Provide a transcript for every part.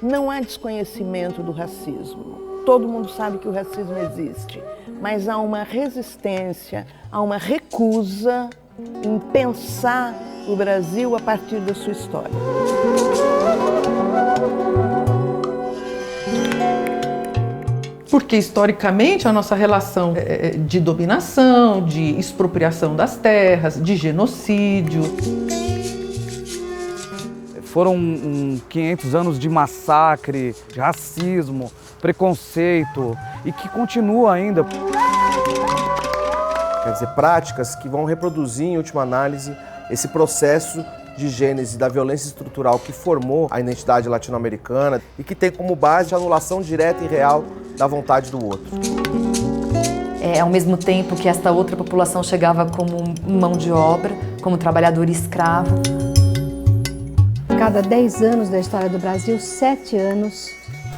Não há desconhecimento do racismo. Todo mundo sabe que o racismo existe, mas há uma resistência, há uma recusa em pensar o Brasil a partir da sua história. Porque, historicamente, a nossa relação de dominação, de expropriação das terras, de genocídio. Foram 500 anos de massacre, de racismo, preconceito e que continua ainda. Quer dizer, práticas que vão reproduzir, em última análise, esse processo de gênese da violência estrutural que formou a identidade latino-americana e que tem como base a anulação direta e real da vontade do outro. Ao mesmo tempo que esta outra população chegava como mão de obra, como trabalhador escravo. Cada 10 anos da história do Brasil, 7 anos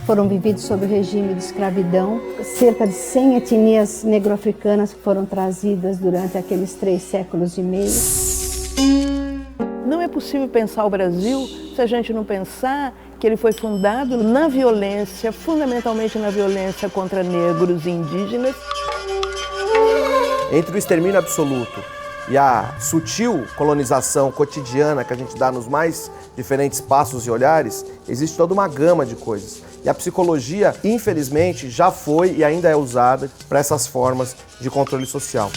foram vividos sob o regime de escravidão. Cerca de 100 etnias negro-africanas foram trazidas durante aqueles 3 séculos e meio. Não é possível pensar o Brasil se a gente não pensar que ele foi fundado na violência, fundamentalmente na violência contra negros e indígenas. Entre o extermínio absoluto e a sutil colonização cotidiana que a gente dá nos mais diferentes passos e olhares, existe toda uma gama de coisas. E a psicologia, infelizmente, já foi e ainda é usada para essas formas de controle social.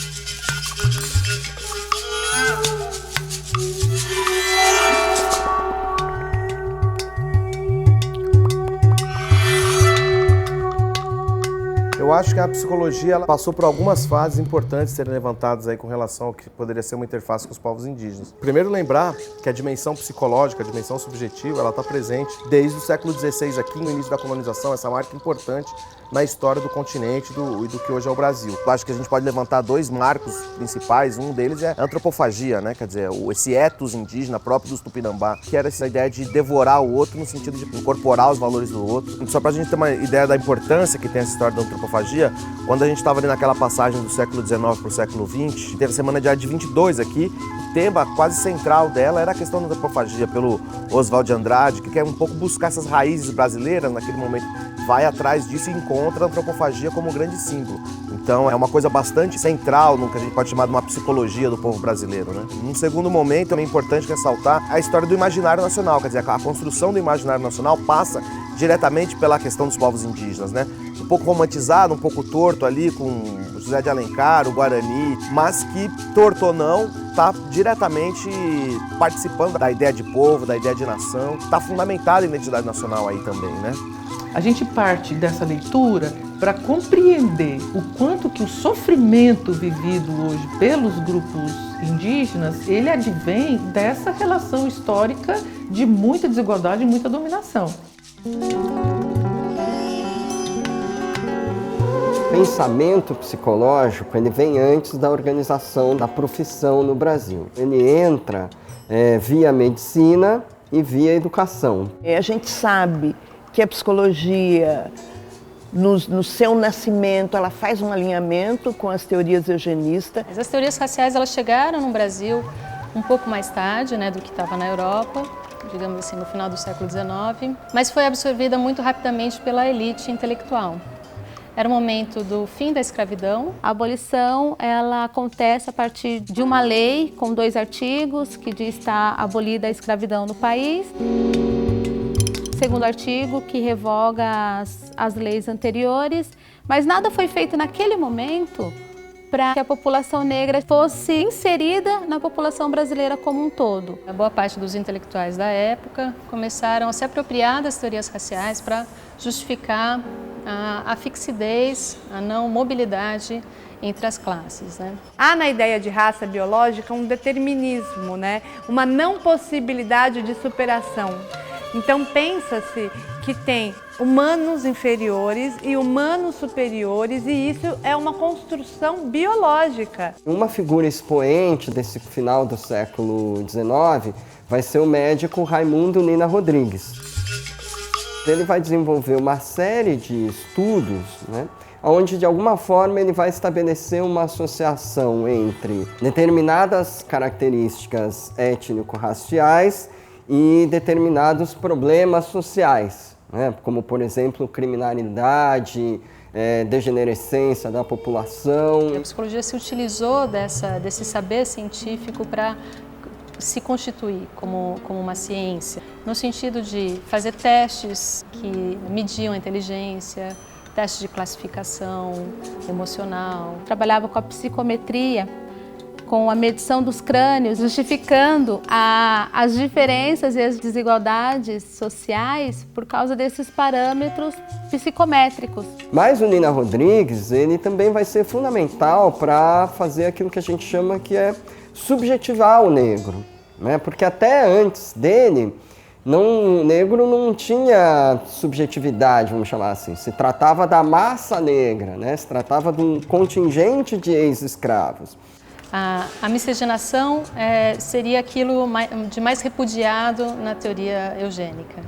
Eu acho que a psicologia ela passou por algumas fases importantes serem levantadas aí com relação ao que poderia ser uma interface com os povos indígenas. Primeiro, lembrar que a dimensão psicológica, a dimensão subjetiva, ela está presente desde o século XVI aqui, no início da colonização, essa marca importante na história do continente e do que hoje é o Brasil. Eu acho que a gente pode levantar 2 marcos principais, um deles é a antropofagia, né? Quer dizer, esse ethos indígena próprio dos Tupinambá, que era essa ideia de devorar o outro no sentido de incorporar os valores do outro. Só para a gente ter uma ideia da importância que tem essa história da antropofagia, quando a gente estava ali naquela passagem do século XIX para o século XX, teve a Semana de Arte 22 aqui, o tema quase central dela era a questão da antropofagia, pelo Oswald de Andrade, que quer um pouco buscar essas raízes brasileiras naquele momento, vai atrás disso e encontra a antropofagia como um grande símbolo. Então é uma coisa bastante central no que a gente pode chamar de uma psicologia do povo brasileiro, né? Num segundo momento, também é importante ressaltar a história do imaginário nacional, quer dizer, a construção do imaginário nacional passa diretamente pela questão dos povos indígenas, né? Um pouco romantizado, um pouco torto ali com José de Alencar, o Guarani, mas que, torto ou não, está diretamente participando da ideia de povo, da ideia de nação, está fundamentada a identidade nacional aí também, né? A gente parte dessa leitura para compreender o quanto que o sofrimento vivido hoje pelos grupos indígenas, ele advém dessa relação histórica de muita desigualdade e muita dominação. O pensamento psicológico, ele vem antes da organização da profissão no Brasil. Ele entra via medicina e via educação. A gente sabe que a psicologia, no seu nascimento, ela faz um alinhamento com as teorias eugenistas. As teorias raciais elas chegaram no Brasil um pouco mais tarde, né, do que estava na Europa, digamos assim, no final do século XIX, mas foi absorvida muito rapidamente pela elite intelectual. Era o momento do fim da escravidão. A abolição ela acontece a partir de uma lei com 2 artigos que diz que está abolida a escravidão no país. Segundo artigo que revoga as leis anteriores, mas nada foi feito naquele momento para que a população negra fosse inserida na população brasileira como um todo. A boa parte dos intelectuais da época começaram a se apropriar das teorias raciais para justificar a fixidez, a não mobilidade entre as classes, né? Há na ideia de raça biológica um determinismo, né? Uma não possibilidade de superação. Então pensa-se que tem humanos inferiores e humanos superiores, e isso é uma construção biológica. Uma figura expoente desse final do século XIX vai ser o médico Raimundo Nina Rodrigues. Ele vai desenvolver uma série de estudos, né, onde de alguma forma ele vai estabelecer uma associação entre determinadas características étnico-raciais e determinados problemas sociais, né? Como, por exemplo, criminalidade, degenerescência da população. A psicologia se utilizou desse saber científico para se constituir como uma ciência, no sentido de fazer testes que mediam a inteligência, testes de classificação emocional. Trabalhava com a psicometria, com a medição dos crânios, justificando as diferenças e as desigualdades sociais por causa desses parâmetros psicométricos. Mas o Nina Rodrigues, ele também vai ser fundamental para fazer aquilo que a gente chama que é subjetivar o negro, né? Porque até antes dele, o negro não tinha subjetividade, vamos chamar assim. Se tratava da massa negra, né? Se tratava de um contingente de ex-escravos. A miscigenação seria aquilo de mais repudiado na teoria eugênica.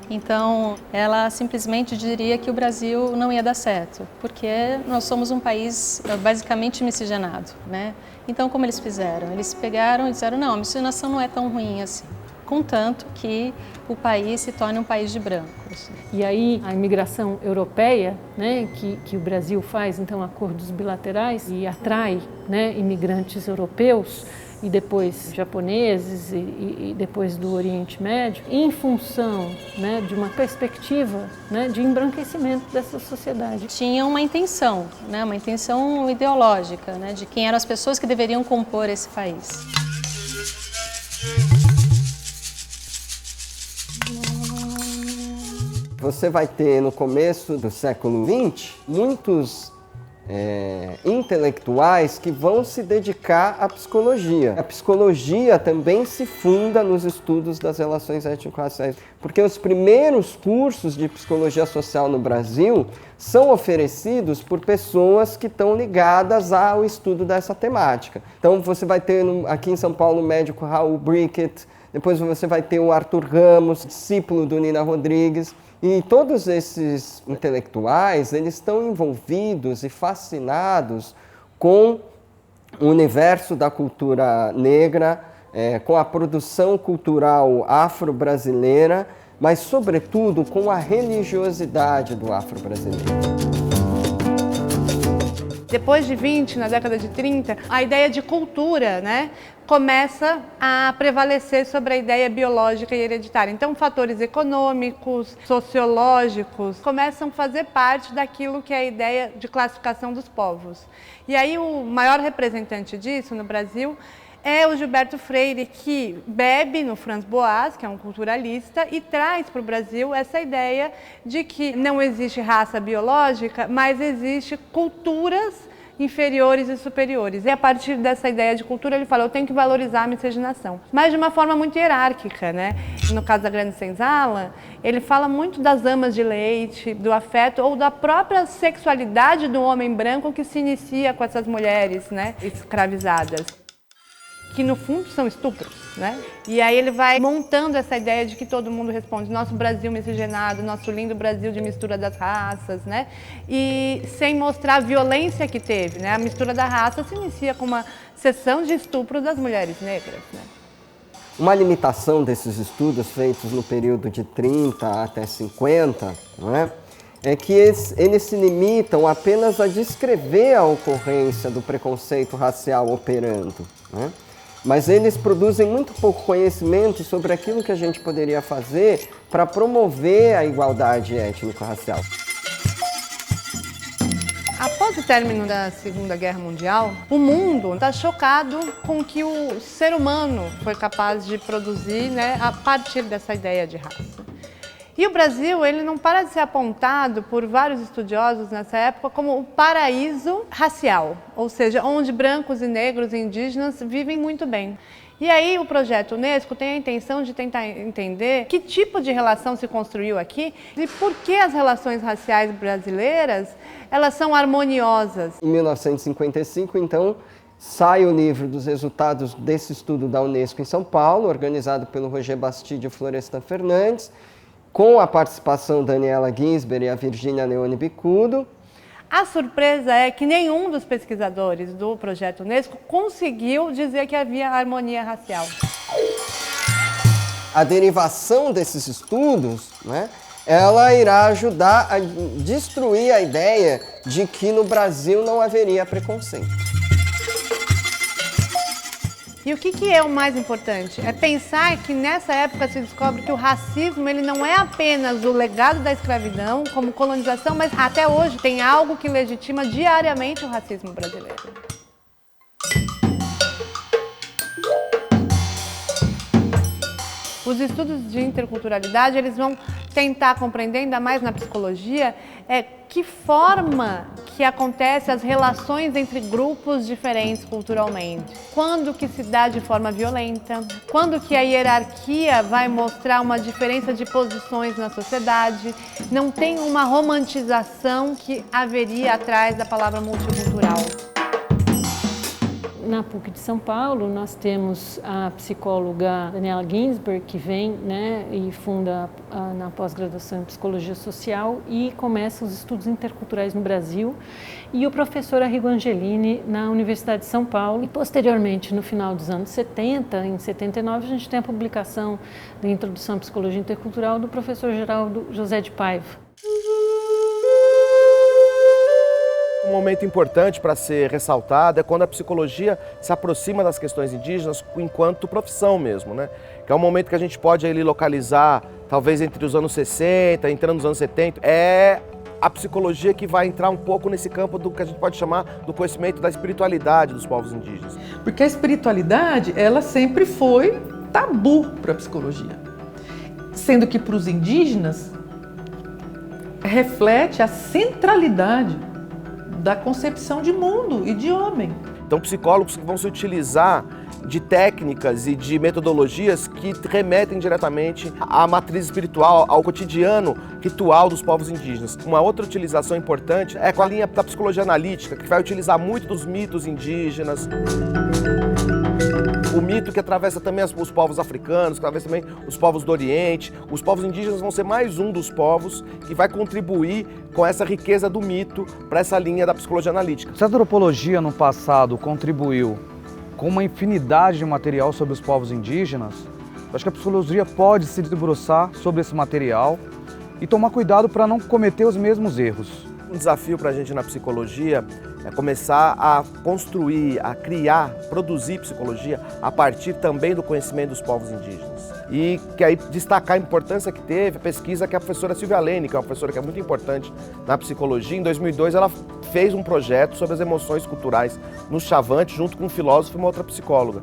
Então, ela simplesmente diria que o Brasil não ia dar certo, porque nós somos um país basicamente miscigenado, né? Então, como eles fizeram? Eles pegaram e disseram, não, a miscigenação não é tão ruim assim, contanto que o país se torne um país de brancos. E aí, a imigração europeia, né, que o Brasil faz, então, acordos bilaterais e atrai, né, imigrantes europeus, e depois japoneses e depois do Oriente Médio, em função, né, de uma perspectiva, né, de embranquecimento dessa sociedade. Tinha uma intenção, né, uma intenção ideológica, né, de quem eram as pessoas que deveriam compor esse país. Você vai ter no começo do século XX muitos intelectuais que vão se dedicar à psicologia. A psicologia também se funda nos estudos das relações étnico-raciais, porque os primeiros cursos de psicologia social no Brasil são oferecidos por pessoas que estão ligadas ao estudo dessa temática. Então você vai ter aqui em São Paulo o médico Raul Brickett, depois você vai ter o Arthur Ramos, discípulo do Nina Rodrigues. E todos esses intelectuais, eles estão envolvidos e fascinados com o universo da cultura negra, com a produção cultural afro-brasileira, mas, sobretudo, com a religiosidade do afro-brasileiro. Depois de 20, na década de 30, a ideia de cultura, né, começa a prevalecer sobre a ideia biológica e hereditária. Então, fatores econômicos, sociológicos, começam a fazer parte daquilo que é a ideia de classificação dos povos. E aí, o maior representante disso no Brasil é o Gilberto Freire, que bebe no Franz Boas, que é um culturalista, e traz para o Brasil essa ideia de que não existe raça biológica, mas existe culturas inferiores e superiores. E a partir dessa ideia de cultura, ele fala, eu tenho que valorizar a miscigenação. Mas de uma forma muito hierárquica, né? No caso da Grande Senzala, ele fala muito das amas de leite, do afeto ou da própria sexualidade do homem branco que se inicia com essas mulheres, né, escravizadas, que no fundo são estupros, né? E aí ele vai montando essa ideia de que todo mundo responde, nosso Brasil miscigenado, nosso lindo Brasil de mistura das raças, né? E sem mostrar a violência que teve, né? A mistura da raça se inicia com uma sessão de estupro das mulheres negras, né? Uma limitação desses estudos feitos no período de 30 até 50, não é? É que eles se limitam apenas a descrever a ocorrência do preconceito racial operando, né? Mas eles produzem muito pouco conhecimento sobre aquilo que a gente poderia fazer para promover a igualdade étnico-racial. Após o término da Segunda Guerra Mundial, o mundo está chocado com o que o ser humano foi capaz de produzir, né, a partir dessa ideia de raça. E o Brasil, ele não para de ser apontado por vários estudiosos nessa época como o paraíso racial, ou seja, onde brancos e negros e indígenas vivem muito bem. E aí o projeto Unesco tem a intenção de tentar entender que tipo de relação se construiu aqui e por que as relações raciais brasileiras, elas são harmoniosas. Em 1955, então, sai o livro dos resultados desse estudo da Unesco em São Paulo, organizado pelo Roger Bastide e Florestan Fernandes, com a participação da Daniela Ginsberg e a Virgínia Leone Bicudo. A surpresa é que nenhum dos pesquisadores do projeto Unesco conseguiu dizer que havia harmonia racial. A derivação desses estudos, né, ela irá ajudar a destruir a ideia de que no Brasil não haveria preconceito. E o que é o mais importante? É pensar que nessa época se descobre que o racismo ele não é apenas o legado da escravidão como colonização, mas até hoje tem algo que legitima diariamente o racismo brasileiro. Os estudos de interculturalidade, eles vão tentar compreender, ainda mais na psicologia, que forma que acontecem as relações entre grupos diferentes culturalmente. Quando que se dá de forma violenta, quando que a hierarquia vai mostrar uma diferença de posições na sociedade. Não tem uma romantização que haveria atrás da palavra multicultural. Na PUC de São Paulo, nós temos a psicóloga Daniela Ginsberg, que vem, né, e funda na pós-graduação em Psicologia Social e começa os estudos interculturais no Brasil, e o professor Arrigo Angelini na Universidade de São Paulo. E posteriormente, no final dos anos 70, em 79, a gente tem a publicação da Introdução à Psicologia Intercultural do professor Geraldo José de Paiva. Um momento importante para ser ressaltado é quando a psicologia se aproxima das questões indígenas enquanto profissão mesmo, né? Que é um momento que a gente pode ali localizar, talvez entre os anos 60, entrando nos anos 70, é a psicologia que vai entrar um pouco nesse campo do que a gente pode chamar do conhecimento da espiritualidade dos povos indígenas. Porque a espiritualidade, ela sempre foi tabu para a psicologia. Sendo que para os indígenas, reflete a centralidade da concepção de mundo e de homem. Então, psicólogos que vão se utilizar de técnicas e de metodologias que remetem diretamente à matriz espiritual, ao cotidiano ritual dos povos indígenas. Uma outra utilização importante é com a linha da psicologia analítica, que vai utilizar muito dos mitos indígenas. O mito que atravessa também os povos africanos, que atravessa também os povos do Oriente. Os povos indígenas vão ser mais um dos povos que vai contribuir com essa riqueza do mito para essa linha da psicologia analítica. Se a antropologia no passado contribuiu com uma infinidade de material sobre os povos indígenas, eu acho que a psicologia pode se debruçar sobre esse material e tomar cuidado para não cometer os mesmos erros. Um desafio para a gente na psicologia é começar a construir, a criar, produzir psicologia a partir também do conhecimento dos povos indígenas. E que aí destacar a importância que teve a pesquisa que a professora Silvia Lene, que é uma professora que é muito importante na psicologia, em 2002 ela fez um projeto sobre as emoções culturais no Chavante, junto com um filósofo e uma outra psicóloga.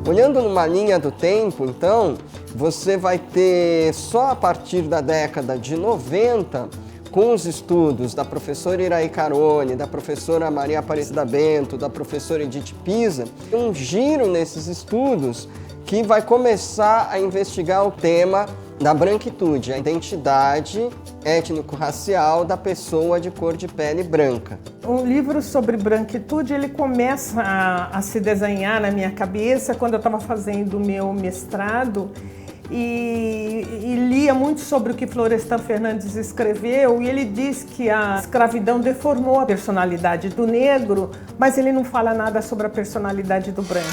Olhando numa linha do tempo, então, você vai ter só a partir da década de 90, com os estudos da professora Iraí Carone, da professora Maria Aparecida Bento, da professora Edith Pisa, um giro nesses estudos que vai começar a investigar o tema da branquitude, a identidade étnico-racial da pessoa de cor de pele branca. Um livro sobre branquitude, ele começa a se desenhar na minha cabeça quando eu estava fazendo o meu mestrado e lia muito sobre o que Florestan Fernandes escreveu, e ele diz que a escravidão deformou a personalidade do negro, mas ele não fala nada sobre a personalidade do branco.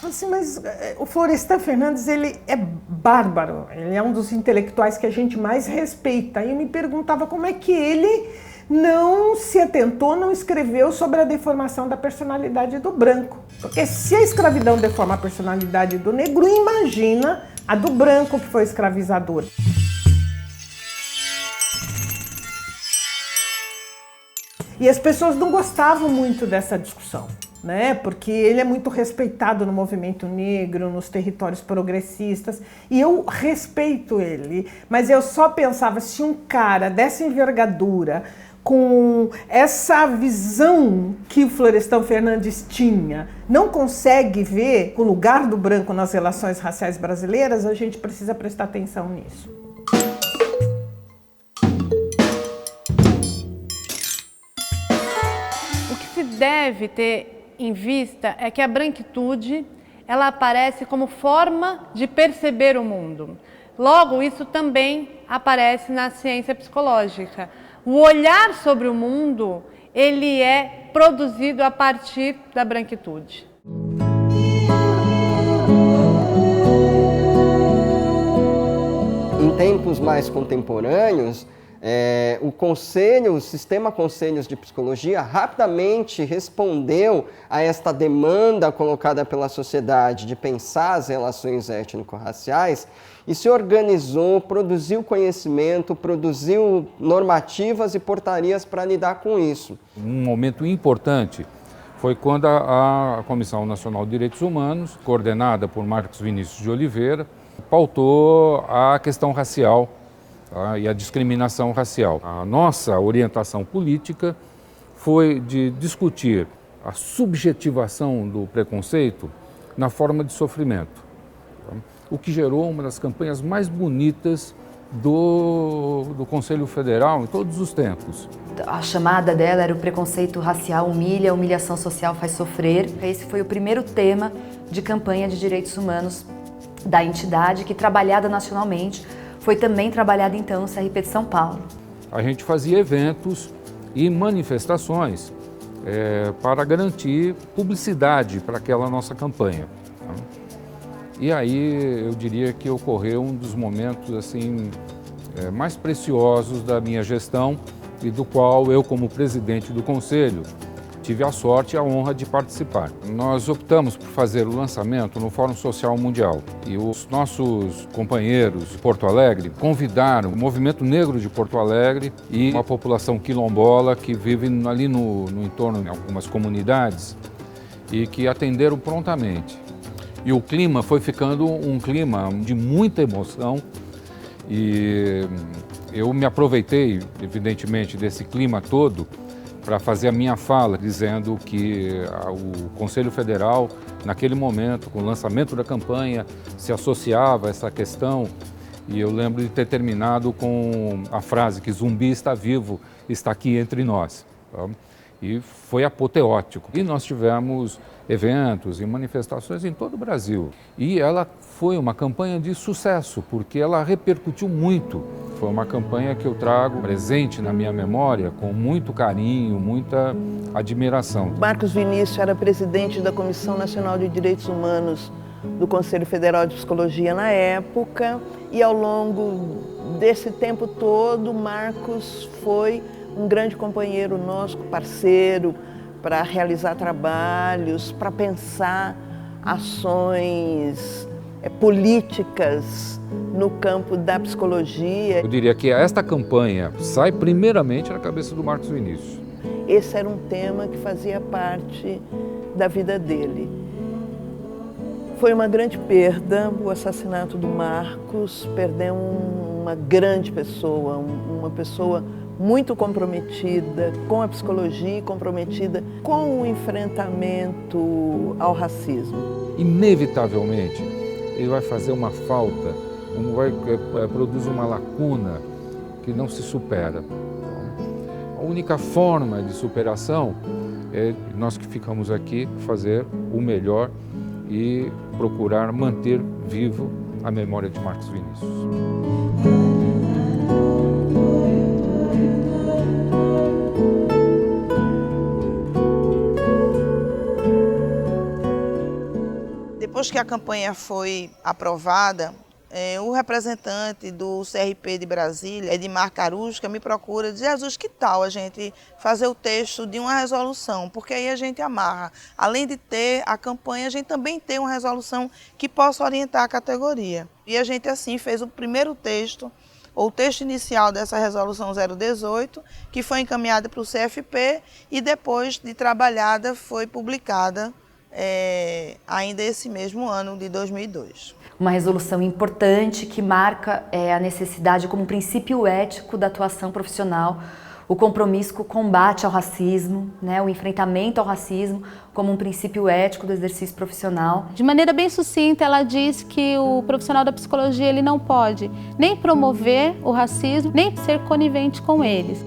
Assim, mas o Florestan Fernandes, ele é bárbaro, ele é um dos intelectuais que a gente mais respeita, e eu me perguntava como é que ele não se atentou, não escreveu sobre a deformação da personalidade do branco. Porque se a escravidão deforma a personalidade do negro, imagina a do branco que foi escravizador. E as pessoas não gostavam muito dessa discussão, né? Porque ele é muito respeitado no movimento negro, nos territórios progressistas, e eu respeito ele, mas eu só pensava, se um cara dessa envergadura, com essa visão que o Florestan Fernandes tinha, não consegue ver o lugar do branco nas relações raciais brasileiras, a gente precisa prestar atenção nisso. O que se deve ter em vista é que a branquitude ela aparece como forma de perceber o mundo. Logo, isso também aparece na ciência psicológica. O olhar sobre o mundo, ele é produzido a partir da branquitude. Em tempos mais contemporâneos, o sistema Conselhos de Psicologia rapidamente respondeu a esta demanda colocada pela sociedade de pensar as relações étnico-raciais e se organizou, produziu conhecimento, produziu normativas e portarias para lidar com isso. Um momento importante foi quando a Comissão Nacional de Direitos Humanos, coordenada por Marcos Vinícius de Oliveira, pautou a questão racial e a discriminação racial. A nossa orientação política foi de discutir a subjetivação do preconceito na forma de sofrimento, o que gerou uma das campanhas mais bonitas do Conselho Federal em todos os tempos. A chamada dela era o preconceito racial humilha, a humilhação social faz sofrer. Esse foi o primeiro tema de campanha de direitos humanos da entidade, que trabalhada nacionalmente, foi também trabalhada então no CRP de São Paulo. A gente fazia eventos e manifestações para garantir publicidade para aquela nossa campanha. E aí eu diria que ocorreu um dos momentos assim, mais preciosos da minha gestão e do qual eu, como presidente do Conselho, tive a sorte e a honra de participar. Nós optamos por fazer o lançamento no Fórum Social Mundial e os nossos companheiros de Porto Alegre convidaram o movimento negro de Porto Alegre e uma população quilombola que vive ali no entorno de algumas comunidades e que atenderam prontamente. E o clima foi ficando um clima de muita emoção e eu me aproveitei, evidentemente, desse clima todo para fazer a minha fala, dizendo que o Conselho Federal, naquele momento, com o lançamento da campanha, se associava a essa questão. E eu lembro de ter terminado com a frase que zumbi está vivo, está aqui entre nós. Tá? E foi apoteótico. E nós tivemos eventos e manifestações em todo o Brasil. E ela foi uma campanha de sucesso, porque ela repercutiu muito. Foi uma campanha que eu trago presente na minha memória com muito carinho, muita admiração. Marcos Vinícius era presidente da Comissão Nacional de Direitos Humanos do Conselho Federal de Psicologia na época, e ao longo desse tempo todo, Marcos foi um grande companheiro nosso, parceiro, para realizar trabalhos, para pensar ações políticas no campo da psicologia. Eu diria que esta campanha sai primeiramente na cabeça do Marcos Vinícius. Esse era um tema que fazia parte da vida dele. Foi uma grande perda o assassinato do Marcos, perdemos uma grande pessoa, uma pessoa muito comprometida com a psicologia, comprometida com o enfrentamento ao racismo. Inevitavelmente, ele vai fazer uma falta, produz uma lacuna que não se supera. A única forma de superação é nós que ficamos aqui fazer o melhor e procurar manter vivo a memória de Marcos Vinícius. Depois que a campanha foi aprovada, o representante do CRP de Brasília, Edmar Carusca, me procura e diz: Jesus, que tal a gente fazer o texto de uma resolução? Porque aí a gente amarra. Além de ter a campanha, a gente também tem uma resolução que possa orientar a categoria. E a gente, assim, fez o primeiro texto, ou o texto inicial dessa resolução 018, que foi encaminhada para o CFP e depois de trabalhada foi publicada ainda esse mesmo ano de 2002. Uma resolução importante que marca a necessidade como princípio ético da atuação profissional, o compromisso com o combate ao racismo, né, o enfrentamento ao racismo como um princípio ético do exercício profissional. De maneira bem sucinta, ela diz que o profissional da psicologia ele não pode nem promover o racismo, nem ser conivente com eles.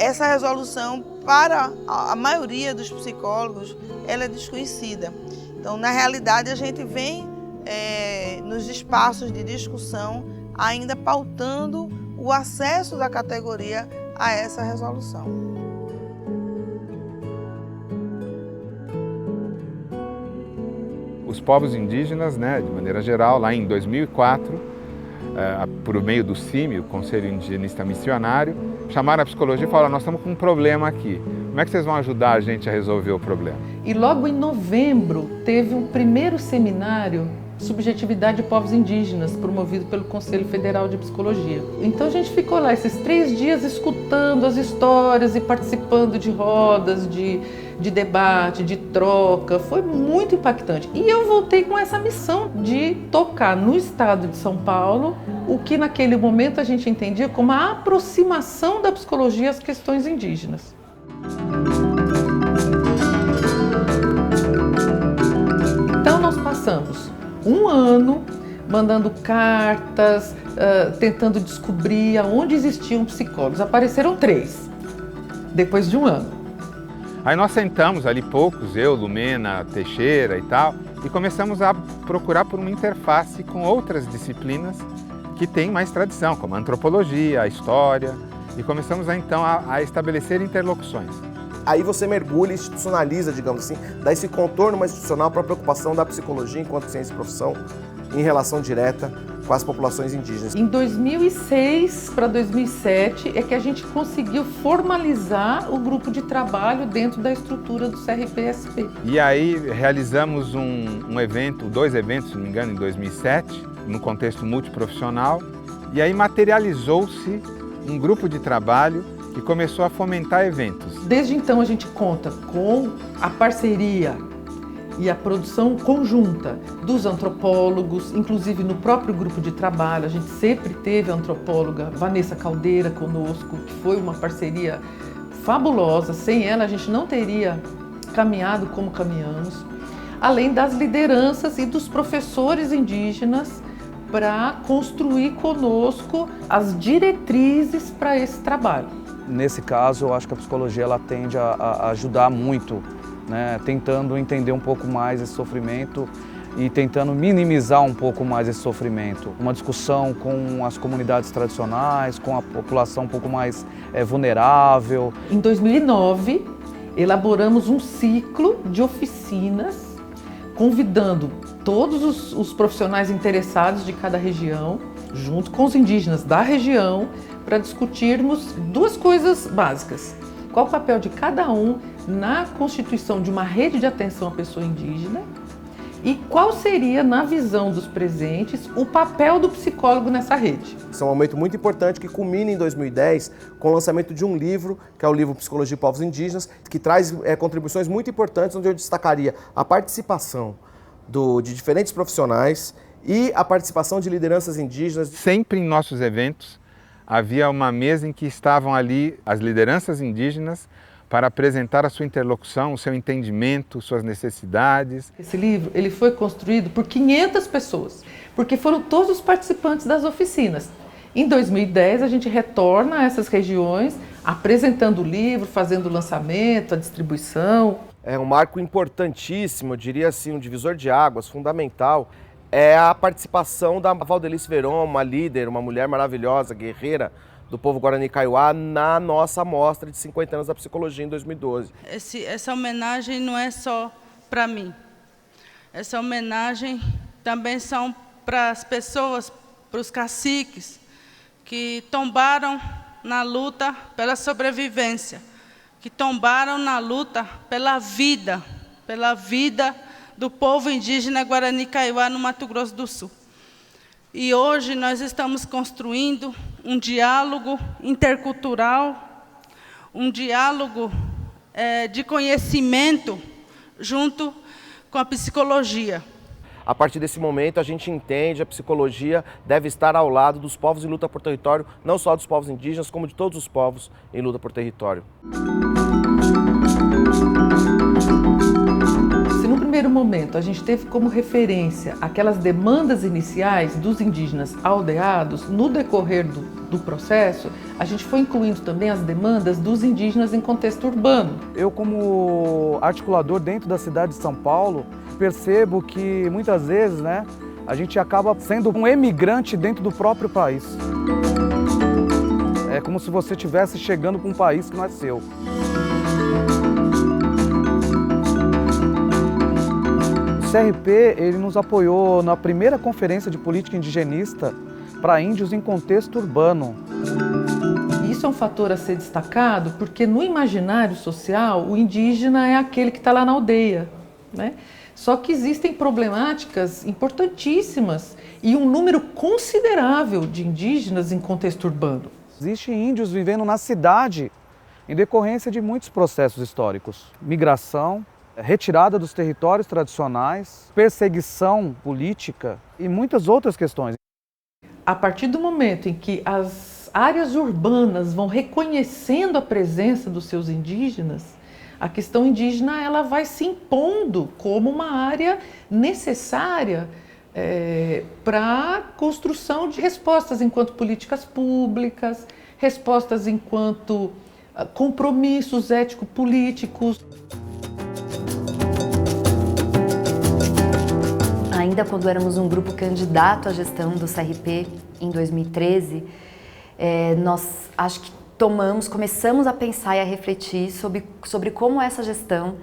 essa resolução, para a maioria dos psicólogos, ela é desconhecida. Então, na realidade, a gente vem nos espaços de discussão ainda pautando o acesso da categoria a essa resolução. Os povos indígenas, né, de maneira geral, lá em 2004, por meio do CIMI, o Conselho Indigenista Missionário, chamaram a psicologia e falaram: nós estamos com um problema aqui. Como é que vocês vão ajudar a gente a resolver o problema? E logo em novembro teve um primeiro seminário Subjetividade de Povos Indígenas, promovido pelo Conselho Federal de Psicologia. Então a gente ficou lá esses 3 dias escutando as histórias e participando de rodas, de debate, de troca. Foi muito impactante. E eu voltei com essa missão de tocar no estado de São Paulo o que naquele momento a gente entendia como a aproximação da psicologia às questões indígenas. Então nós passamos um ano mandando cartas, tentando descobrir aonde existiam psicólogos. Apareceram 3, depois de um ano. Aí nós sentamos ali poucos, eu, Lumena, Teixeira e tal, e começamos a procurar por uma interface com outras disciplinas que têm mais tradição, como a antropologia, a história, e começamos então a estabelecer interlocuções. Aí você mergulha e institucionaliza, digamos assim, dá esse contorno mais institucional para a preocupação da psicologia enquanto ciência e profissão em relação direta com as populações indígenas. Em 2006 para 2007 é que a gente conseguiu formalizar o grupo de trabalho dentro da estrutura do CRPSP. E aí realizamos um evento, 2 eventos, se não me engano, em 2007, no contexto multiprofissional, e aí materializou-se um grupo de trabalho que começou a fomentar eventos. Desde então a gente conta com a parceria e a produção conjunta dos antropólogos, inclusive no próprio grupo de trabalho. A gente sempre teve a antropóloga Vanessa Caldeira conosco, que foi uma parceria fabulosa. Sem ela a gente não teria caminhado como caminhamos. Além das lideranças e dos professores indígenas para construir conosco as diretrizes para esse trabalho. Nesse caso, eu acho que a psicologia ela tende a ajudar muito, né? Tentando entender um pouco mais esse sofrimento e tentando minimizar um pouco mais esse sofrimento. Uma discussão com as comunidades tradicionais, com a população um pouco mais vulnerável. Em 2009, elaboramos um ciclo de oficinas, convidando todos os profissionais interessados de cada região, junto com os indígenas da região, para discutirmos 2 coisas básicas. Qual o papel de cada um na constituição de uma rede de atenção à pessoa indígena e qual seria, na visão dos presentes, o papel do psicólogo nessa rede. Isso é um momento muito importante que culmina em 2010 com o lançamento de um livro, que é o livro Psicologia de Povos Indígenas, que traz contribuições muito importantes, onde eu destacaria a participação de diferentes profissionais e a participação de lideranças indígenas. Sempre em nossos eventos havia uma mesa em que estavam ali as lideranças indígenas para apresentar a sua interlocução, o seu entendimento, suas necessidades. Esse livro ele foi construído por 500 pessoas, porque foram todos os participantes das oficinas. Em 2010, a gente retorna a essas regiões, apresentando o livro, fazendo o lançamento, a distribuição. É um marco importantíssimo, eu diria assim, um divisor de águas, fundamental. É a participação da Valdelice Veron, uma líder, uma mulher maravilhosa, guerreira do povo Guarani Kaiowá, na nossa mostra de 50 anos da psicologia em 2012. Essa homenagem não é só para mim. Essa homenagem também são para as pessoas, para os caciques, que tombaram na luta pela sobrevivência, que tombaram na luta pela vida do povo indígena Guarani Kaiowá no Mato Grosso do Sul. E hoje nós estamos construindo um diálogo intercultural, um diálogo de conhecimento junto com a psicologia. A partir desse momento, a gente entende que a psicologia deve estar ao lado dos povos em luta por território, não só dos povos indígenas, como de todos os povos em luta por território. Se no primeiro momento a gente teve como referência aquelas demandas iniciais dos indígenas aldeados, no decorrer do processo, a gente foi incluindo também as demandas dos indígenas em contexto urbano. Eu, como articulador dentro da cidade de São Paulo, percebo que muitas vezes, né, a gente acaba sendo um emigrante dentro do próprio país. É como se você estivesse chegando para um país que não é seu. O CRP, ele nos apoiou na primeira conferência de política indigenista para índios em contexto urbano. Isso é um fator a ser destacado porque no imaginário social o indígena é aquele que está lá na aldeia, né? Só que existem problemáticas importantíssimas e um número considerável de indígenas em contexto urbano. Existem índios vivendo na cidade em decorrência de muitos processos históricos. Migração, retirada dos territórios tradicionais, perseguição política e muitas outras questões. A partir do momento em que as áreas urbanas vão reconhecendo a presença dos seus indígenas, a questão indígena ela vai se impondo como uma área necessária para a construção de respostas enquanto políticas públicas, respostas enquanto compromissos ético-políticos. Ainda quando éramos um grupo candidato à gestão do CRP em 2013, nós acho que começamos a pensar e a refletir sobre como essa gestão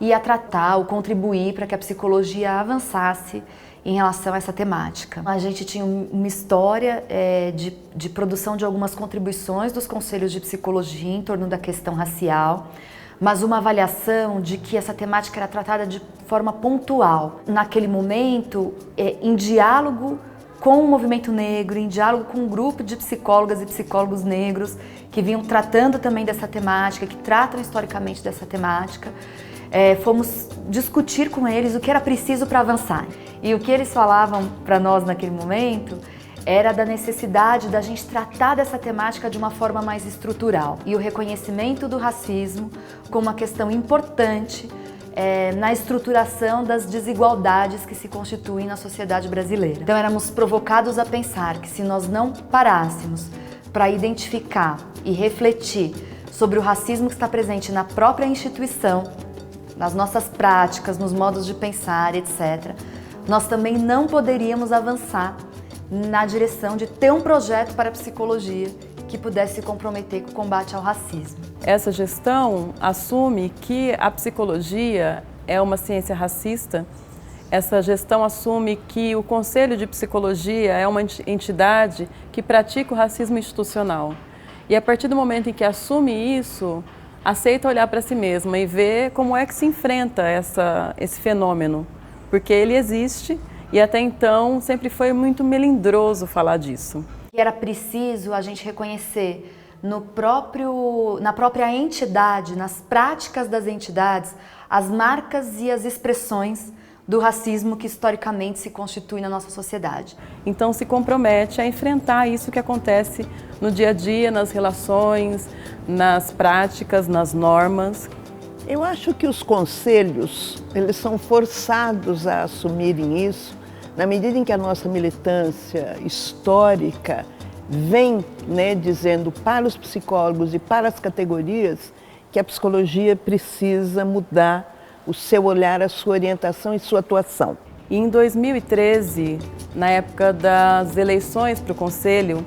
ia tratar ou contribuir para que a psicologia avançasse em relação a essa temática. A gente tinha uma história de produção de algumas contribuições dos conselhos de psicologia em torno da questão racial, mas uma avaliação de que essa temática era tratada de forma pontual. Naquele momento, em diálogo com o movimento negro, em diálogo com um grupo de psicólogas e psicólogos negros que vinham tratando também dessa temática, que tratam historicamente dessa temática, fomos discutir com eles o que era preciso para avançar. E o que eles falavam para nós naquele momento era da necessidade da gente tratar dessa temática de uma forma mais estrutural e o reconhecimento do racismo como uma questão importante na estruturação das desigualdades que se constituem na sociedade brasileira. Então éramos provocados a pensar que se nós não parássemos para identificar e refletir sobre o racismo que está presente na própria instituição, nas nossas práticas, nos modos de pensar, etc., nós também não poderíamos avançar na direção de ter um projeto para a psicologia que pudesse se comprometer com o combate ao racismo. Essa gestão assume que a psicologia é uma ciência racista. Essa gestão assume que o Conselho de Psicologia é uma entidade que pratica o racismo institucional. E a partir do momento em que assume isso, aceita olhar para si mesma e ver como é que se enfrenta esse fenômeno. Porque ele existe e até então sempre foi muito melindroso falar disso. Era preciso a gente reconhecer na própria entidade, nas práticas das entidades, as marcas e as expressões do racismo que historicamente se constitui na nossa sociedade. Então se compromete a enfrentar isso que acontece no dia a dia, nas relações, nas práticas, nas normas. Eu acho que os conselhos, eles são forçados a assumirem isso na medida em que a nossa militância histórica vem, dizendo para os psicólogos e para as categorias que a psicologia precisa mudar o seu olhar, a sua orientação e sua atuação. E em 2013, na época das eleições para o Conselho,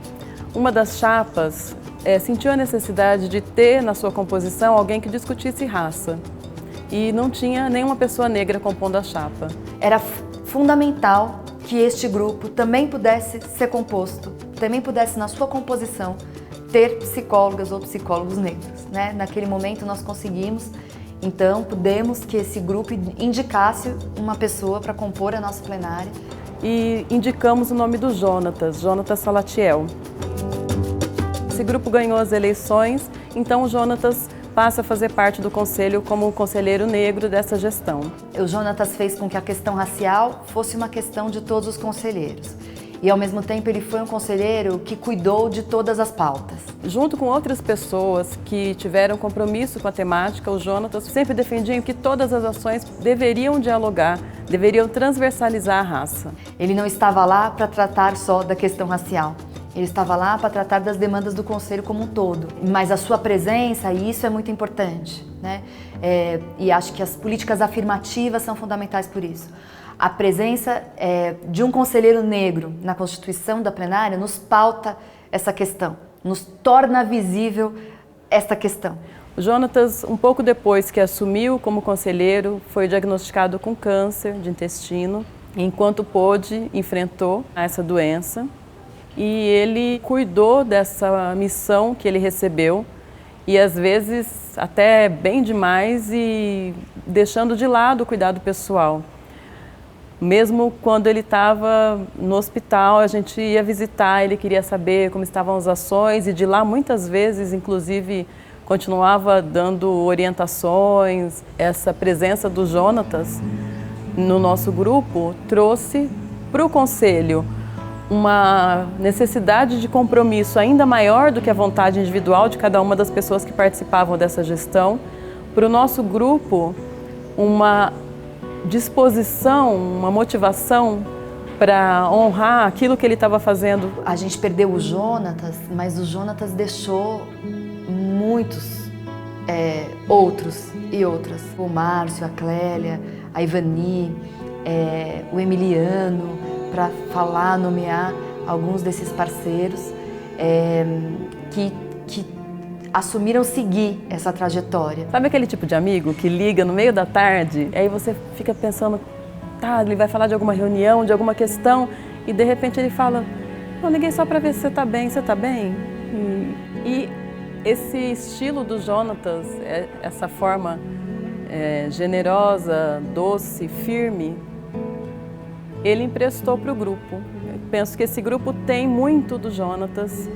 uma das chapas sentiu a necessidade de ter na sua composição alguém que discutisse raça. E não tinha nenhuma pessoa negra compondo a chapa. Era fundamental que este grupo também pudesse ser composto, também pudesse na sua composição ter psicólogas ou psicólogos negros. Naquele momento nós conseguimos, então pudemos que esse grupo indicasse uma pessoa para compor a nossa plenária. E indicamos o nome do Jonatas Salatiel. Esse grupo ganhou as eleições, então o Jonatas passa a fazer parte do conselho como um conselheiro negro dessa gestão. O Jonatas fez com que a questão racial fosse uma questão de todos os conselheiros. e ao mesmo tempo ele foi um conselheiro que cuidou de todas as pautas. Junto com outras pessoas que tiveram compromisso com a temática, o Jonatas sempre defendia que todas as ações deveriam dialogar, deveriam transversalizar a raça. Ele não estava lá para tratar só da questão racial. Ele estava lá para tratar das demandas do Conselho como um todo. Mas a sua presença, e isso é muito importante, né? E acho que as políticas afirmativas são fundamentais por isso. A presença de um conselheiro negro na constituição da plenária nos pauta essa questão, nos torna visível esta questão. O Jonatas, um pouco depois que assumiu como conselheiro, foi diagnosticado com câncer de intestino. Enquanto pôde, enfrentou essa doença. E ele cuidou dessa missão que ele recebeu e às vezes até bem demais e deixando de lado o cuidado pessoal. Mesmo quando ele estava no hospital, a gente ia visitar, ele queria saber como estavam as ações e de lá muitas vezes, inclusive, continuava dando orientações. Essa presença do Jonatas no nosso grupo trouxe para o Conselho uma necessidade de compromisso ainda maior do que a vontade individual de cada uma das pessoas que participavam dessa gestão. Para o nosso grupo, uma disposição, uma motivação para honrar aquilo que ele estava fazendo. A gente perdeu o Jonatas, mas o Jonatas deixou muitos outros e outras. O Márcio, a Clélia, a Ivani, o Emiliano, para falar, nomear alguns desses parceiros que assumiram seguir essa trajetória. Sabe aquele tipo de amigo que liga no meio da tarde, aí você fica pensando, tá, ele vai falar de alguma reunião, de alguma questão, e de repente ele fala, eu liguei só para ver se você tá bem, você tá bem? E esse estilo do Jonatas, essa forma generosa, doce, firme, ele emprestou para o grupo. Eu penso que esse grupo tem muito do Jonatas.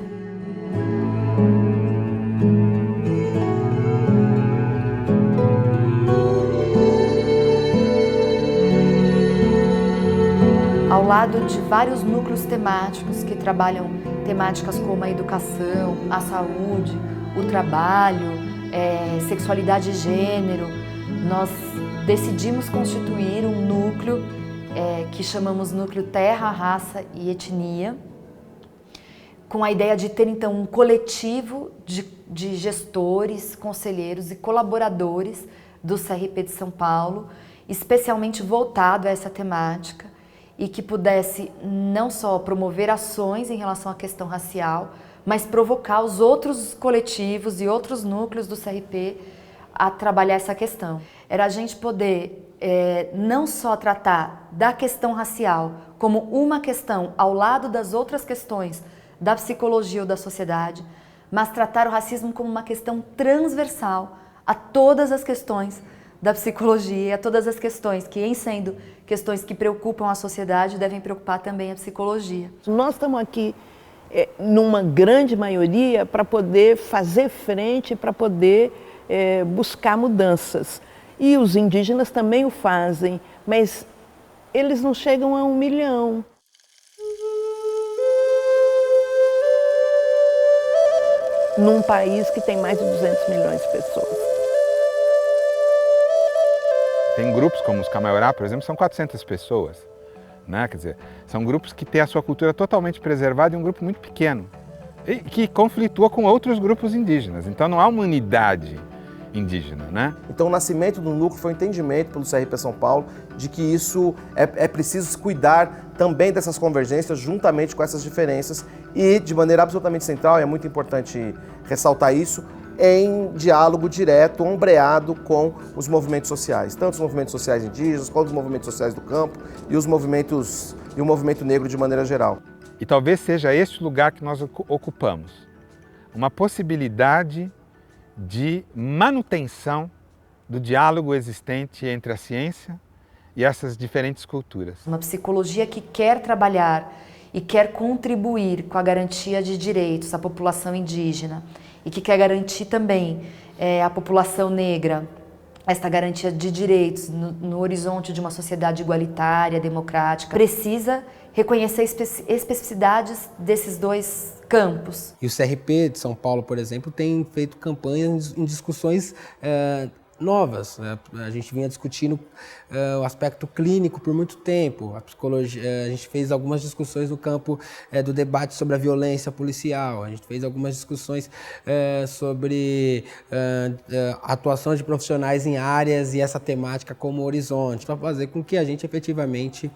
Ao lado de vários núcleos temáticos que trabalham temáticas como a educação, a saúde, o trabalho, sexualidade e gênero, nós decidimos constituir um núcleo que chamamos Núcleo Terra, Raça e Etnia, com a ideia de ter então um coletivo de gestores, conselheiros e colaboradores do CRP de São Paulo, especialmente voltado a essa temática e que pudesse não só promover ações em relação à questão racial, mas provocar os outros coletivos e outros núcleos do CRP a trabalhar essa questão. Era a gente poder não só tratar da questão racial como uma questão ao lado das outras questões da psicologia ou da sociedade, mas tratar o racismo como uma questão transversal a todas as questões da psicologia e a todas as questões que, em sendo questões que preocupam a sociedade, devem preocupar também a psicologia. Nós estamos aqui numa grande maioria para poder fazer frente, para poder buscar mudanças. E os indígenas também o fazem, mas eles não chegam a 1 milhão. Num país que tem mais de 200 milhões de pessoas. Tem grupos como os Camaiorá, por exemplo, são 400 pessoas. Né? Quer dizer, são grupos que têm a sua cultura totalmente preservada e um grupo muito pequeno. E que conflitua com outros grupos indígenas. Então não há uma unidade indígena, né? Então o nascimento do núcleo foi um entendimento pelo CRP São Paulo de que isso é preciso cuidar também dessas convergências juntamente com essas diferenças e de maneira absolutamente central, é muito importante ressaltar isso, em diálogo direto, ombreado com os movimentos sociais, tanto os movimentos sociais indígenas quanto os movimentos sociais do campo e o movimento negro de maneira geral. E talvez seja este lugar que nós ocupamos, uma possibilidade de manutenção do diálogo existente entre a ciência e essas diferentes culturas. Uma psicologia que quer trabalhar e quer contribuir com a garantia de direitos à população indígena e que quer garantir também à população negra esta garantia de direitos no horizonte de uma sociedade igualitária, democrática, precisa reconhecer especificidades desses dois campos. E o CRP de São Paulo, por exemplo, tem feito campanhas em discussões novas. A gente vinha discutindo o aspecto clínico por muito tempo. A psicologia, a gente fez algumas discussões no campo do debate sobre a violência policial. A gente fez algumas discussões sobre a atuação de profissionais em áreas e essa temática como horizonte, para fazer com que a gente efetivamente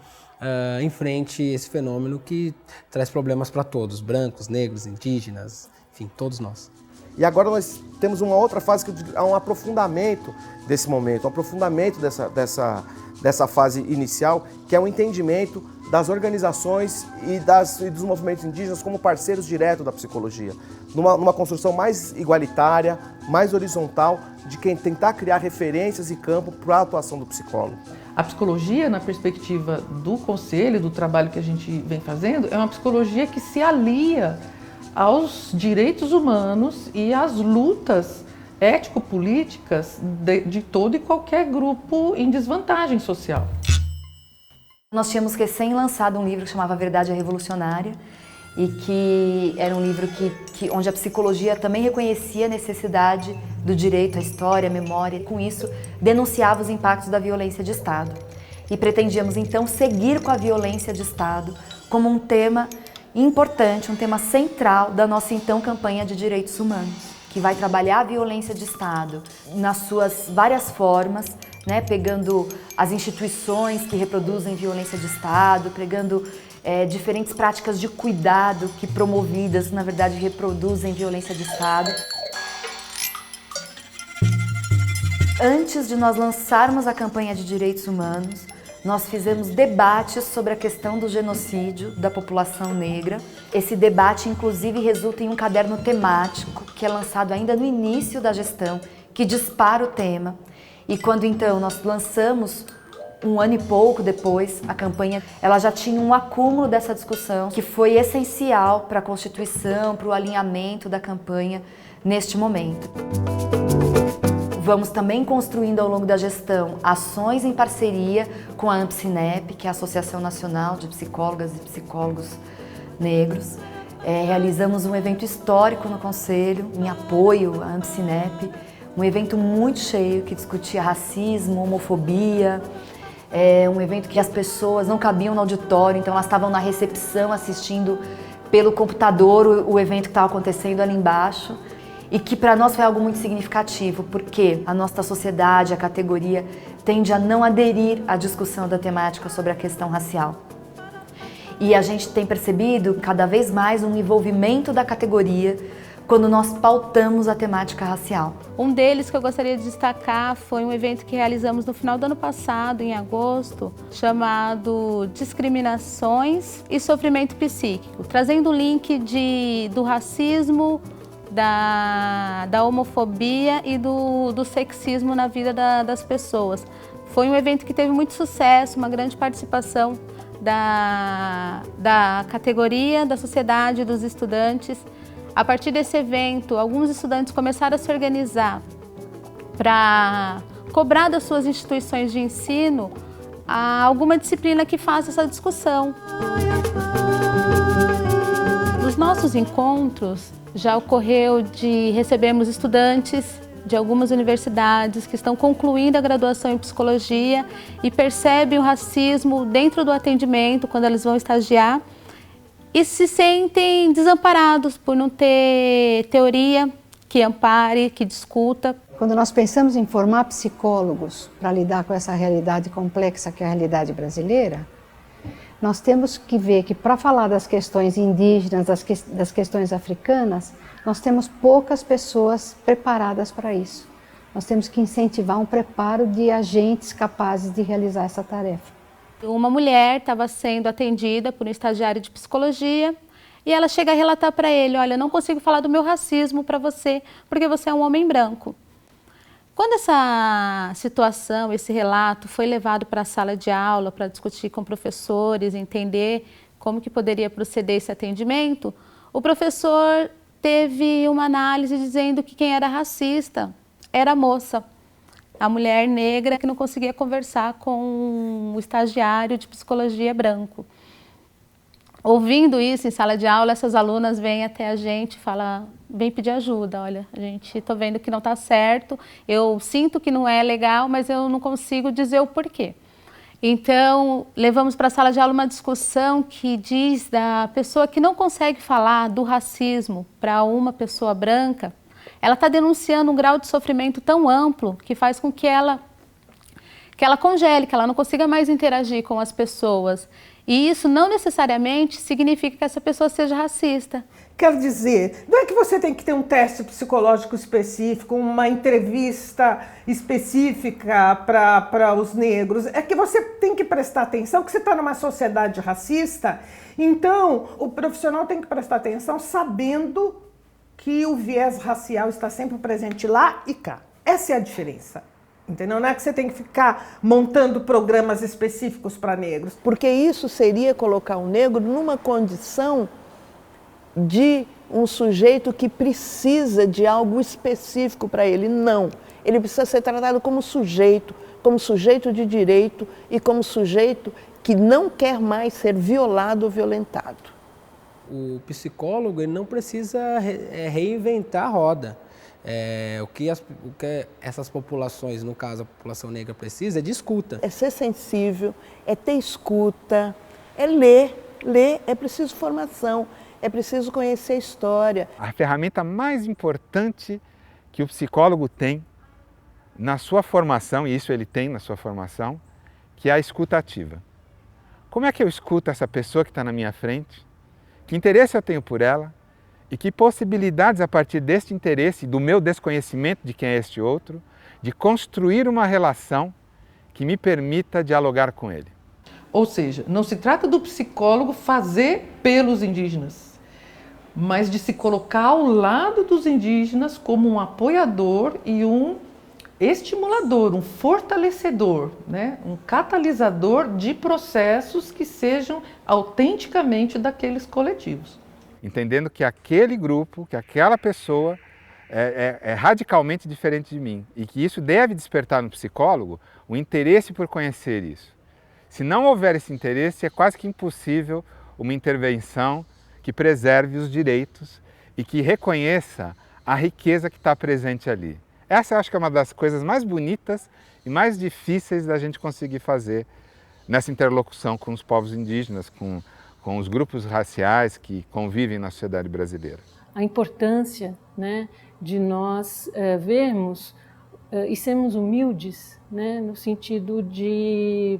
enfrente esse fenômeno que traz problemas para todos, brancos, negros, indígenas, enfim, todos nós. E agora nós temos uma outra fase que há um aprofundamento desse momento, um aprofundamento dessa fase inicial, que é o entendimento das organizações e dos movimentos indígenas como parceiros diretos da psicologia, numa construção mais igualitária, mais horizontal, de quem tentar criar referências e campo para a atuação do psicólogo. A psicologia, na perspectiva do conselho, do trabalho que a gente vem fazendo, é uma psicologia que se alia aos direitos humanos e às lutas ético-políticas de todo e qualquer grupo em desvantagem social. Nós tínhamos recém lançado um livro que chamava Verdade é Revolucionária e que era um livro onde a psicologia também reconhecia a necessidade do direito à história, à memória, e com isso denunciava os impactos da violência de Estado. E pretendíamos então seguir com a violência de Estado como um tema importante, um tema central da nossa então campanha de direitos humanos, que vai trabalhar a violência de Estado nas suas várias formas, né, pegando as instituições que reproduzem violência de Estado, pegando diferentes práticas de cuidado que promovidas, na verdade, reproduzem violência de Estado. Antes de nós lançarmos a campanha de direitos humanos, nós fizemos debates sobre a questão do genocídio da população negra. Esse debate, inclusive, resulta em um caderno temático que é lançado ainda no início da gestão, que dispara o tema. E quando, então, nós lançamos, um ano e pouco depois, a campanha, ela já tinha um acúmulo dessa discussão que foi essencial para a constituição, para o alinhamento da campanha neste momento. Vamos também construindo ao longo da gestão ações em parceria com a AMPCINEP, que é a Associação Nacional de Psicólogas e Psicólogos Negros. Realizamos um evento histórico no Conselho, em apoio à AMPCINEP, um evento muito cheio que discutia racismo, homofobia, um evento que as pessoas não cabiam no auditório, então elas estavam na recepção assistindo pelo computador o evento que estava acontecendo ali embaixo. E que para nós foi algo muito significativo, porque a nossa sociedade, a categoria, tende a não aderir à discussão da temática sobre a questão racial. E a gente tem percebido cada vez mais um envolvimento da categoria quando nós pautamos a temática racial. Um deles que eu gostaria de destacar foi um evento que realizamos no final do ano passado, em agosto, chamado Discriminações e Sofrimento Psíquico, trazendo o link do racismo, da homofobia e do sexismo na vida das pessoas. Foi um evento que teve muito sucesso, uma grande participação da categoria, da sociedade, dos estudantes. A partir desse evento, alguns estudantes começaram a se organizar para cobrar das suas instituições de ensino alguma disciplina que faça essa discussão. Nos nossos encontros, já ocorreu de recebermos estudantes de algumas universidades que estão concluindo a graduação em psicologia e percebem o racismo dentro do atendimento quando eles vão estagiar e se sentem desamparados por não ter teoria que ampare, que discuta. Quando nós pensamos em formar psicólogos para lidar com essa realidade complexa que é a realidade brasileira, nós temos que ver que para falar das questões indígenas, das questões africanas, nós temos poucas pessoas preparadas para isso. Nós temos que incentivar um preparo de agentes capazes de realizar essa tarefa. Uma mulher estava sendo atendida por um estagiário de psicologia e ela chega a relatar para ele: olha, eu não consigo falar do meu racismo para você porque você é um homem branco. Quando essa situação, esse relato foi levado para a sala de aula para discutir com professores, entender como que poderia proceder esse atendimento, o professor teve uma análise dizendo que quem era racista era a moça. A mulher negra que não conseguia conversar com o estagiário de psicologia branco. Ouvindo isso em sala de aula, essas alunas vêm até a gente e falam, vem pedir ajuda, olha, a gente tô vendo que não está certo, eu sinto que não é legal, mas eu não consigo dizer o porquê. Então, levamos para a sala de aula uma discussão que diz da pessoa que não consegue falar do racismo para uma pessoa branca, ela está denunciando um grau de sofrimento tão amplo que faz com que ela congele, que ela não consiga mais interagir com as pessoas. E isso não necessariamente significa que essa pessoa seja racista. Quer dizer, não é que você tem que ter um teste psicológico específico, uma entrevista específica para os negros. É que você tem que prestar atenção, que você está numa sociedade racista, então o profissional tem que prestar atenção sabendo que o viés racial está sempre presente lá e cá. Essa é a diferença. Entendeu? Não é que você tem que ficar montando programas específicos para negros. Porque isso seria colocar o negro numa condição de um sujeito que precisa de algo específico para ele. Não. Ele precisa ser tratado como sujeito de direito e como sujeito que não quer mais ser violado ou violentado. O psicólogo ele não precisa reinventar a roda. O que essas populações, no caso a população negra, precisa é de escuta. É ser sensível, é ter escuta, é ler, é preciso formação, é preciso conhecer a história. A ferramenta mais importante que o psicólogo tem na sua formação, e isso ele tem na sua formação, que é a escuta ativa. Como é que eu escuto essa pessoa que está na minha frente? Que interesse eu tenho por ela? E que possibilidades, a partir deste interesse, do meu desconhecimento de quem é este outro, de construir uma relação que me permita dialogar com ele. Ou seja, não se trata do psicólogo fazer pelos indígenas, mas de se colocar ao lado dos indígenas como um apoiador e um estimulador, um fortalecedor, né? Um catalisador de processos que sejam autenticamente daqueles coletivos. Entendendo que aquele grupo, que aquela pessoa é radicalmente diferente de mim e que isso deve despertar no psicólogo o interesse por conhecer isso. Se não houver esse interesse, é quase que impossível uma intervenção que preserve os direitos e que reconheça a riqueza que está presente ali. Essa eu acho que é uma das coisas mais bonitas e mais difíceis da gente conseguir fazer nessa interlocução com os povos indígenas, com os grupos raciais que convivem na sociedade brasileira. A importância, né, de nós vermos e sermos humildes, né, no sentido de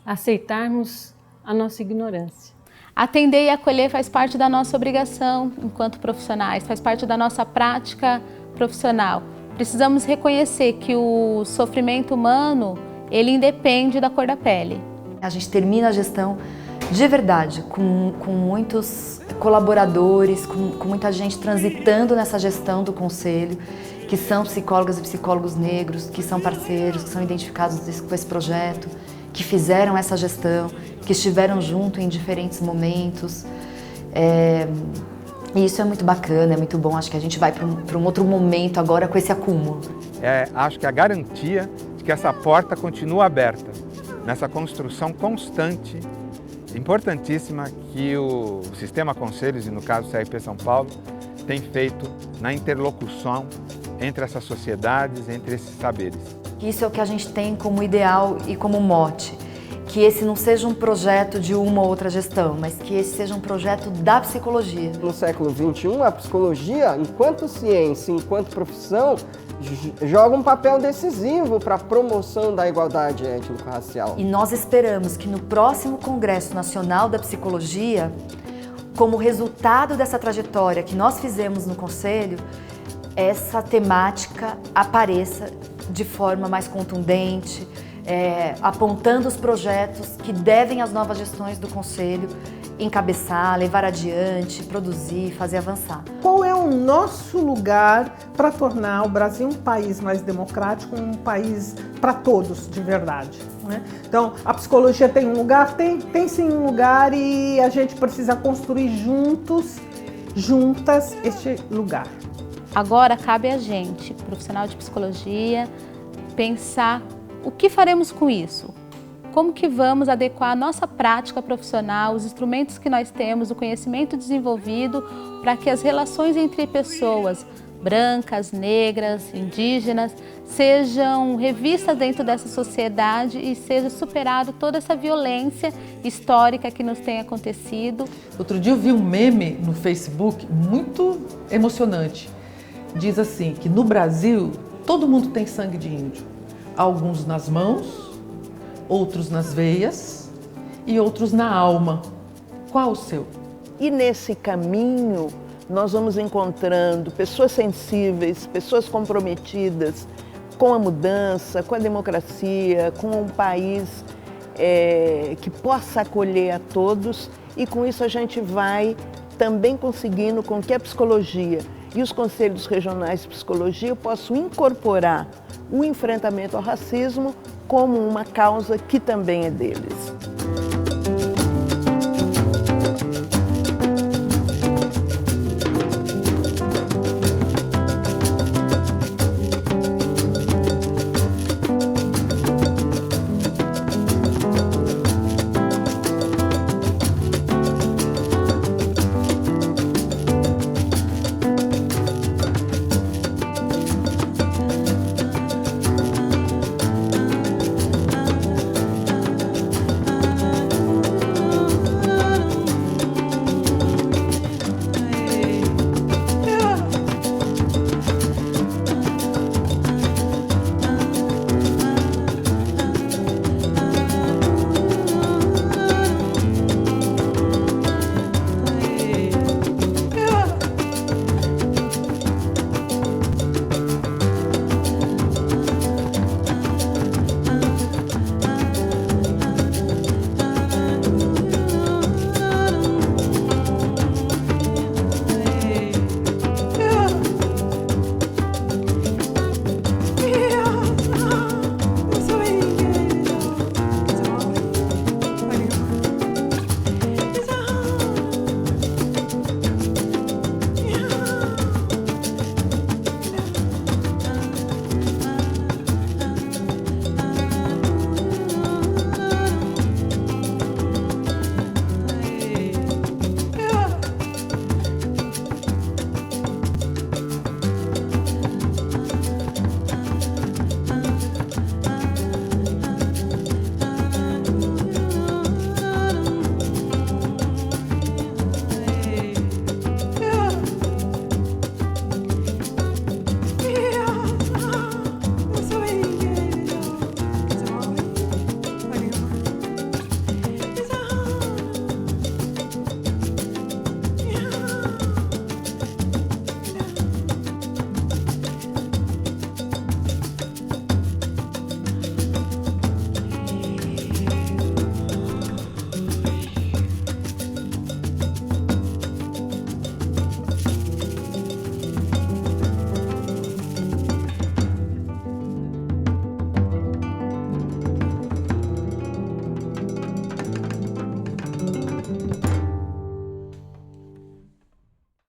aceitarmos a nossa ignorância. Atender e acolher faz parte da nossa obrigação enquanto profissionais, faz parte da nossa prática profissional. Precisamos reconhecer que o sofrimento humano, ele independe da cor da pele. A gente termina a gestão de verdade, com muitos colaboradores, com muita gente transitando nessa gestão do Conselho, que são psicólogas e psicólogos negros, que são parceiros, que são identificados com esse projeto, que fizeram essa gestão, que estiveram junto em diferentes momentos. E isso é muito bacana, é muito bom. Acho que a gente vai para um outro momento agora com esse acúmulo. Acho que a garantia de que essa porta continua aberta, nessa construção constante, importantíssima, que o Sistema Conselhos, e no caso o CRP São Paulo, tem feito na interlocução entre essas sociedades, entre esses saberes. Isso é o que a gente tem como ideal e como mote, que esse não seja um projeto de uma ou outra gestão, mas que esse seja um projeto da psicologia. No século XXI, a psicologia, enquanto ciência, enquanto profissão, joga um papel decisivo para a promoção da igualdade étnico-racial. E nós esperamos que no próximo Congresso Nacional da Psicologia, como resultado dessa trajetória que nós fizemos no Conselho, essa temática apareça de forma mais contundente, apontando os projetos que devem as novas gestões do Conselho encabeçar, levar adiante, produzir, fazer avançar. Qual é o nosso lugar para tornar o Brasil um país mais democrático, um país para todos, de verdade, né? Então, a psicologia tem um lugar? Tem sim um lugar, e a gente precisa construir juntas este lugar. Agora cabe a gente, profissional de psicologia, pensar o que faremos com isso. Como que vamos adequar a nossa prática profissional, os instrumentos que nós temos, o conhecimento desenvolvido para que as relações entre pessoas brancas, negras, indígenas, sejam revistas dentro dessa sociedade e seja superado toda essa violência histórica que nos tem acontecido. Outro dia eu vi um meme no Facebook muito emocionante. Diz assim, que no Brasil todo mundo tem sangue de índio. Alguns nas mãos, outros nas veias e outros na alma. Qual o seu? E nesse caminho nós vamos encontrando pessoas sensíveis, pessoas comprometidas com a mudança, com a democracia, com um país que possa acolher a todos, e com isso a gente vai também conseguindo com que a psicologia e os conselhos regionais de psicologia possam incorporar o enfrentamento ao racismo como uma causa que também é deles.